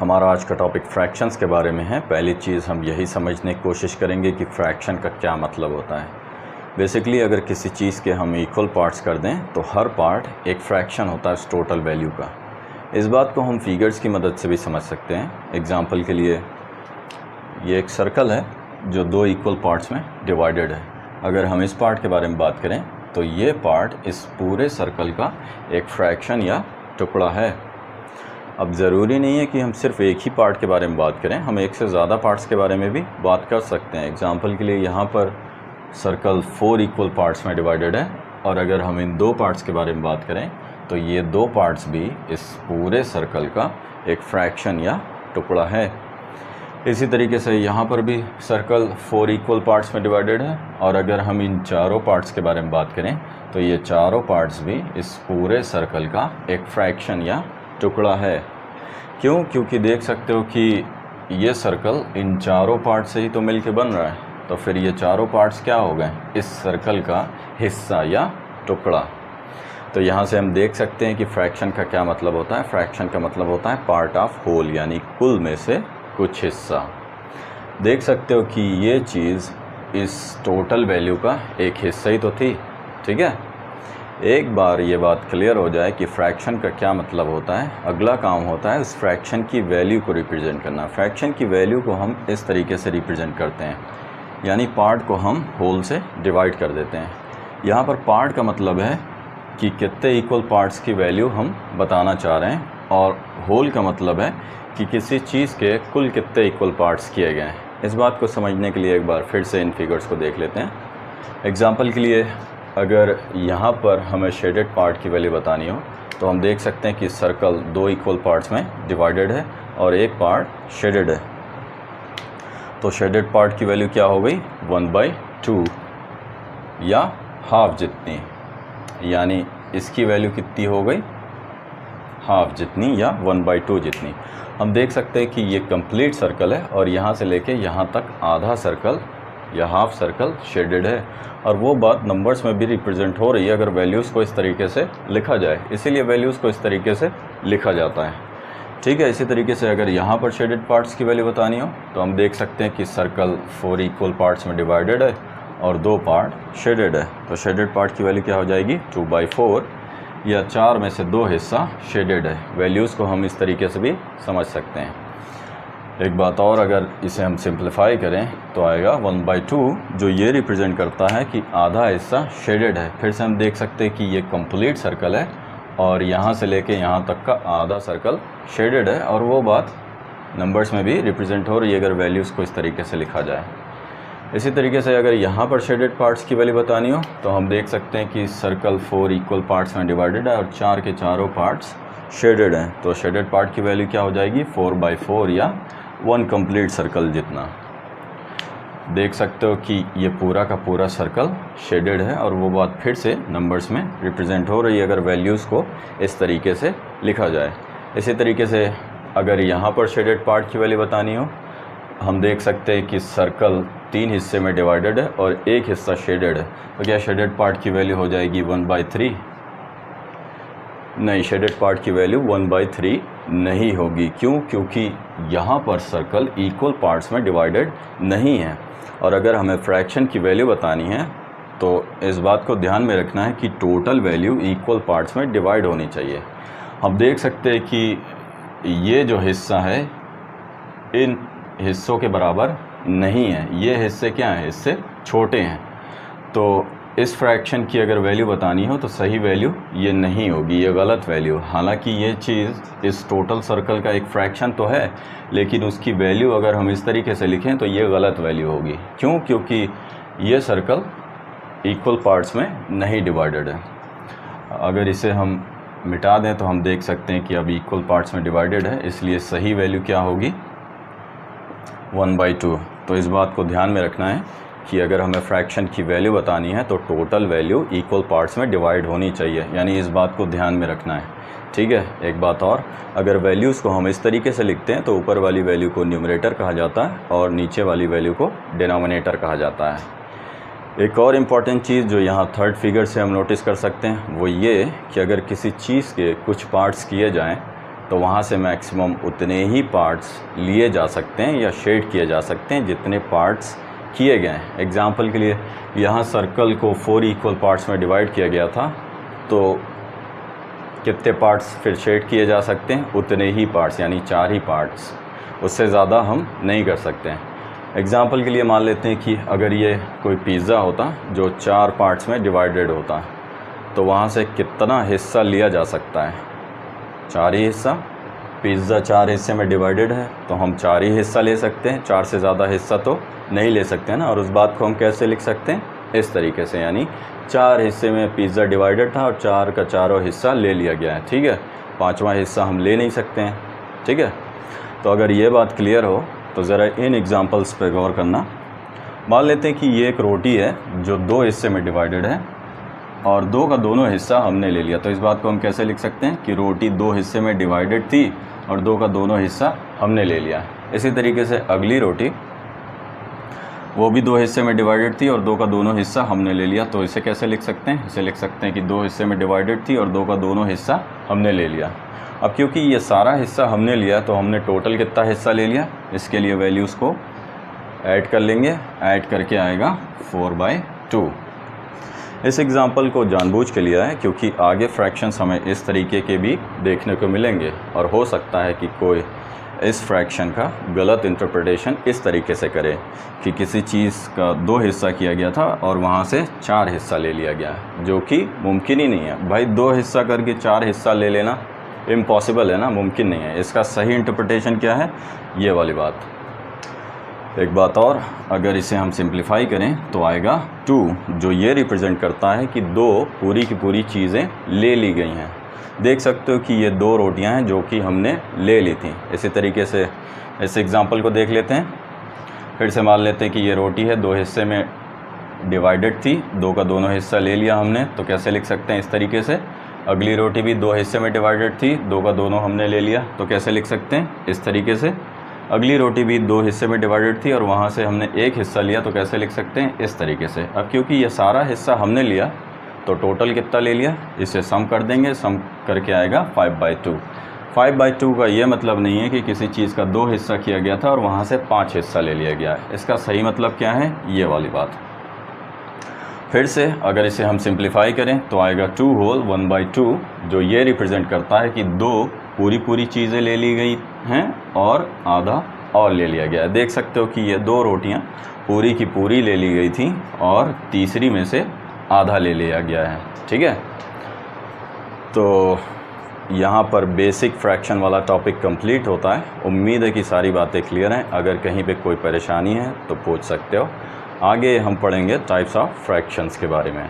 हमारा आज का टॉपिक फ्रैक्शंस के बारे में है। पहली चीज़ हम यही समझने की कोशिश करेंगे कि फ्रैक्शन का क्या मतलब होता है। बेसिकली अगर किसी चीज़ के हम इक्वल पार्ट्स कर दें तो हर पार्ट एक फ्रैक्शन होता है उस टोटल वैल्यू का। इस बात को हम फिगर्स की मदद से भी समझ सकते हैं। एग्जांपल के लिए ये एक सर्कल है जो दो इक्वल पार्ट्स में डिवाइडेड है। अगर हम इस पार्ट के बारे में बात करें तो ये पार्ट इस पूरे सर्कल का एक फ्रैक्शन या टुकड़ा है। अब ज़रूरी नहीं है कि हम सिर्फ एक ही पार्ट के बारे में बात करें, हम एक से ज़्यादा पार्ट्स के बारे में भी बात कर सकते हैं। एग्जांपल के लिए यहाँ पर सर्कल 4 इक्वल पार्ट्स में डिवाइडेड है और अगर हम इन दो पार्ट्स के बारे में बात करें तो ये दो पार्ट्स भी इस पूरे सर्कल का एक फ्रैक्शन या टुकड़ा है। इसी तरीके से यहाँ पर भी सर्कल 4 इक्वल पार्ट्स में डिवाइडेड है और अगर हम इन चारों पार्ट्स के बारे में बात करें तो ये चारों पार्ट्स भी इस पूरे सर्कल का एक फ्रैक्शन या टुकड़ा है। क्यों? क्योंकि देख सकते हो कि ये सर्कल इन चारों पार्ट से ही तो मिलके बन रहा है, तो फिर ये चारों पार्ट्स क्या हो गए? इस सर्कल का हिस्सा या टुकड़ा। तो यहाँ से हम देख सकते हैं कि फ्रैक्शन का क्या मतलब होता है। फ्रैक्शन का मतलब होता है पार्ट ऑफ होल, यानी कुल में से कुछ हिस्सा। देख सकते हो कि ये चीज़ इस टोटल वैल्यू का एक हिस्सा ही तो थी। ठीक है, एक बार ये बात क्लियर हो जाए कि फ्रैक्शन का क्या मतलब होता है, अगला काम होता है उस फ्रैक्शन की वैल्यू को रिप्रेजेंट करना। फ्रैक्शन की वैल्यू को हम इस तरीके से रिप्रेजेंट करते हैं, यानी पार्ट को हम होल से डिवाइड कर देते हैं। यहाँ पर पार्ट का मतलब है कि कितने इक्वल पार्ट्स की वैल्यू हम बताना चाह रहे हैं, और होल का मतलब है कि किसी चीज़ के कुल कितने इक्वल पार्ट्स किए गए हैं। इस बात को समझने के लिए एक बार फिर से इन फिगर्स को देख लेते हैं। एग्जाम्पल के लिए अगर यहाँ पर हमें शेडेड पार्ट की वैल्यू बतानी हो तो हम देख सकते हैं कि सर्कल दो इक्वल पार्ट्स में डिवाइडेड है और एक पार्ट शेडेड है। तो शेडेड पार्ट की वैल्यू क्या हो गई? 1/2 या हाफ जितनी, यानी इसकी वैल्यू कितनी हो गई? हाफ जितनी या 1/2 जितनी। हम देख सकते हैं कि ये कंप्लीट सर्कल है और यहाँ से लेके यहाँ तक आधा सर्कल या हाफ सर्कल शेडेड है, और वो बात नंबर्स में भी रिप्रेजेंट हो रही है अगर वैल्यूज़ को इस तरीके से लिखा जाए, इसीलिए वैल्यूज़ को इस तरीके से लिखा जाता है। ठीक है, इसी तरीके से अगर यहाँ पर शेडेड पार्ट्स की वैल्यू बतानी हो तो हम देख सकते हैं कि सर्कल 4 इक्वल पार्ट्स में डिवाइडेड है और दो पार्ट शेडेड है। तो शेडेड पार्ट की वैल्यू क्या हो जाएगी? 2/4 या 4 में से 2 हिस्सा शेडेड है। वैल्यूज़ को हम इस तरीके से भी समझ सकते हैं। एक बात और, अगर इसे हम सिंप्लीफाई करें तो आएगा 1/2, जो ये रिप्रेजेंट करता है कि आधा हिस्सा शेडेड है। फिर से हम देख सकते हैं कि ये कंप्लीट सर्कल है और यहाँ से लेके यहाँ तक का आधा सर्कल शेडेड है, और वो बात नंबर्स में भी रिप्रेजेंट हो रही है अगर वैल्यूज़ को इस तरीके से लिखा जाए। इसी तरीके से अगर यहाँ पर शेडेड पार्ट्स की वैल्यू बतानी हो तो हम देख सकते हैं कि सर्कल 4 इक्वल पार्ट्स में डिवाइडेड है और 4 के चारों पार्ट्स शेडेड हैं। तो शेडेड पार्ट की वैल्यू क्या हो जाएगी? 4/4 या 1 कंप्लीट सर्कल जितना। देख सकते हो कि ये पूरा का पूरा सर्कल शेडेड है, और वो बात फिर से नंबर्स में रिप्रेजेंट हो रही है अगर वैल्यूज़ को इस तरीके से लिखा जाए। इसी तरीके से अगर यहाँ पर शेडेड पार्ट की वैल्यू बतानी हो, हम देख सकते हैं कि सर्कल 3 हिस्से में डिवाइडेड है और एक हिस्सा शेडेड है। तो क्या शेडेड पार्ट की वैल्यू हो जाएगी 1/3? नहीं, शेडेड पार्ट की वैल्यू 1/3 नहीं होगी। क्यों? क्योंकि यहाँ पर सर्कल इक्वल पार्ट्स में डिवाइडेड नहीं है, और अगर हमें फ्रैक्शन की वैल्यू बतानी है तो इस बात को ध्यान में रखना है कि टोटल वैल्यू इक्वल पार्ट्स में डिवाइड होनी चाहिए। हम देख सकते हैं कि ये जो हिस्सा है इन हिस्सों के बराबर नहीं है, ये हिस्से क्या हैं? इससे छोटे हैं। तो इस फ्रैक्शन की अगर वैल्यू बतानी हो तो सही वैल्यू ये नहीं होगी, ये गलत वैल्यू। हालांकि ये चीज़ इस टोटल सर्कल का एक फ्रैक्शन तो है, लेकिन उसकी वैल्यू अगर हम इस तरीके से लिखें तो ये गलत वैल्यू होगी। क्यों? क्योंकि ये सर्कल इक्वल पार्ट्स में नहीं डिवाइडेड है। अगर इसे हम मिटा दें तो हम देख सकते हैं कि अब इक्वल पार्ट्स में डिवाइडेड है, इसलिए सही वैल्यू क्या होगी? 1/2। तो इस बात को ध्यान में रखना है कि अगर हमें फ्रैक्शन की वैल्यू बतानी है तो टोटल वैल्यू इक्वल पार्ट्स में डिवाइड होनी चाहिए, यानी इस बात को ध्यान में रखना है। ठीक है, एक बात और, अगर वैल्यूज़ को हम इस तरीके से लिखते हैं तो ऊपर वाली वैल्यू को न्यूमरेटर कहा जाता है और नीचे वाली वैल्यू को डिनोमिनेटर कहा जाता है। एक और इम्पॉर्टेंट चीज़ जो यहाँ थर्ड फिगर से हम नोटिस कर सकते हैं वो ये कि अगर किसी चीज़ के कुछ पार्ट्स किए जाएँ तो वहाँ से मैक्सिमम उतने ही पार्ट्स लिए जा सकते हैं या शेड किए जा सकते हैं जितने पार्ट्स किए गए हैं। एग्जाम्पल के लिए यहाँ सर्कल को 4 इक्वल पार्ट्स में डिवाइड किया गया था, तो कितने पार्ट्स फिर शेड किए जा सकते हैं? उतने ही पार्ट्स, यानी 4 ही पार्ट्स, उससे ज़्यादा हम नहीं कर सकते हैं। एग्जाम्पल के लिए मान लेते हैं कि अगर ये कोई पिज़्ज़ा होता जो 4 पार्ट्स में डिवाइडेड होता, तो वहाँ से कितना हिस्सा लिया जा सकता है? 4 ही हिस्सा। पिज़्ज़ा 4 हिस्से में डिवाइडेड है तो हम 4 ही हिस्सा ले सकते हैं, 4 से ज़्यादा हिस्सा तो नहीं ले सकते हैं ना। और उस बात को हम कैसे लिख सकते हैं? इस तरीके से, यानी 4 हिस्से में पिज़्ज़ा डिवाइडेड था और 4 का चारों हिस्सा ले लिया गया है, ठीक है। 5वां हिस्सा हम ले नहीं सकते हैं, ठीक है। तो अगर ये बात क्लियर हो तो ज़रा इन एग्जांपल्स पे गौर करना। मान लेते हैं कि ये एक रोटी है जो 2 हिस्से में डिवाइडेड है और 2 का दोनों हिस्सा हमने ले लिया। तो इस बात को हम कैसे लिख सकते हैं कि रोटी 2 हिस्से में डिवाइडेड थी और 2 का दोनों हिस्सा हमने ले लिया। इसी तरीके से अगली रोटी, वो भी 2 हिस्से में डिवाइडेड थी और 2 का दोनों हिस्सा हमने ले लिया। तो इसे कैसे लिख सकते हैं? इसे लिख सकते हैं कि 2 हिस्से में डिवाइडेड थी और 2 का दोनों हिस्सा हमने ले लिया। अब क्योंकि ये सारा हिस्सा हमने लिया तो हमने टोटल कितना हिस्सा ले लिया, इसके लिए वैल्यूज़ को ऐड कर लेंगे। ऐड करके आएगा 4/2। इस एग्ज़ाम्पल को जानबूझ के लिया है क्योंकि आगे फ्रैक्शंस हमें इस तरीके के भी देखने को मिलेंगे और हो सकता है कि कोई इस फ्रैक्शन का गलत इंटरप्रिटेशन इस तरीके से करे कि किसी चीज़ का 2 हिस्सा किया गया था और वहाँ से 4 हिस्सा ले लिया गया, जो कि मुमकिन ही नहीं है। भाई 2 हिस्सा करके 4 हिस्सा ले लेना इम्पॉसिबल है ना, मुमकिन नहीं है। इसका सही इंटरप्रिटेशन क्या है? ये वाली बात। एक बात और, अगर इसे हम सिंप्लीफाई करें तो आएगा 2, जो ये रिप्रेजेंट करता है कि 2 पूरी की पूरी चीज़ें ले ली गई हैं। देख सकते हो कि ये 2 रोटियां हैं जो कि हमने ले ली थी। इसी तरीके से इस एग्ज़ाम्पल को देख लेते हैं। फिर से मान लेते हैं कि ये रोटी है 2 हिस्से में डिवाइडेड थी, 2 का दोनों हिस्सा ले लिया हमने, तो कैसे लिख सकते हैं? इस तरीके से। अगली रोटी भी 2 हिस्से में डिवाइडेड थी, 2 का दोनों हमने ले लिया, तो कैसे लिख सकते हैं? इस तरीके से। अगली रोटी भी 2 हिस्से में डिवाइडेड थी और वहाँ से हमने 1 हिस्सा लिया, तो कैसे लिख सकते हैं? इस तरीके से। अब क्योंकि ये सारा हिस्सा हमने लिया तो टोटल कितना ले लिया, इसे सम कर देंगे। सम करके आएगा 5/2। 5/2 का ये मतलब नहीं है कि किसी चीज़ का 2 हिस्सा किया गया था और वहाँ से 5 हिस्सा ले लिया गया है। इसका सही मतलब क्या है? ये वाली बात। फिर से अगर इसे हम सिंप्लीफाई करें तो आएगा 2 होल 1/2, जो ये रिप्रेजेंट करता है कि 2 पूरी चीज़ें ले ली गई हैं और आधा और ले लिया गया है। देख सकते हो कि ये 2 रोटियां पूरी की पूरी ले ली गई थी और तीसरी में से आधा ले लिया गया है, ठीक है। तो यहाँ पर बेसिक फ्रैक्शन वाला टॉपिक कंप्लीट होता है। उम्मीद है कि सारी बातें क्लियर हैं। अगर कहीं पे कोई परेशानी है तो पूछ सकते हो। आगे हम पढ़ेंगे टाइप्स ऑफ फ्रैक्शंस के बारे में।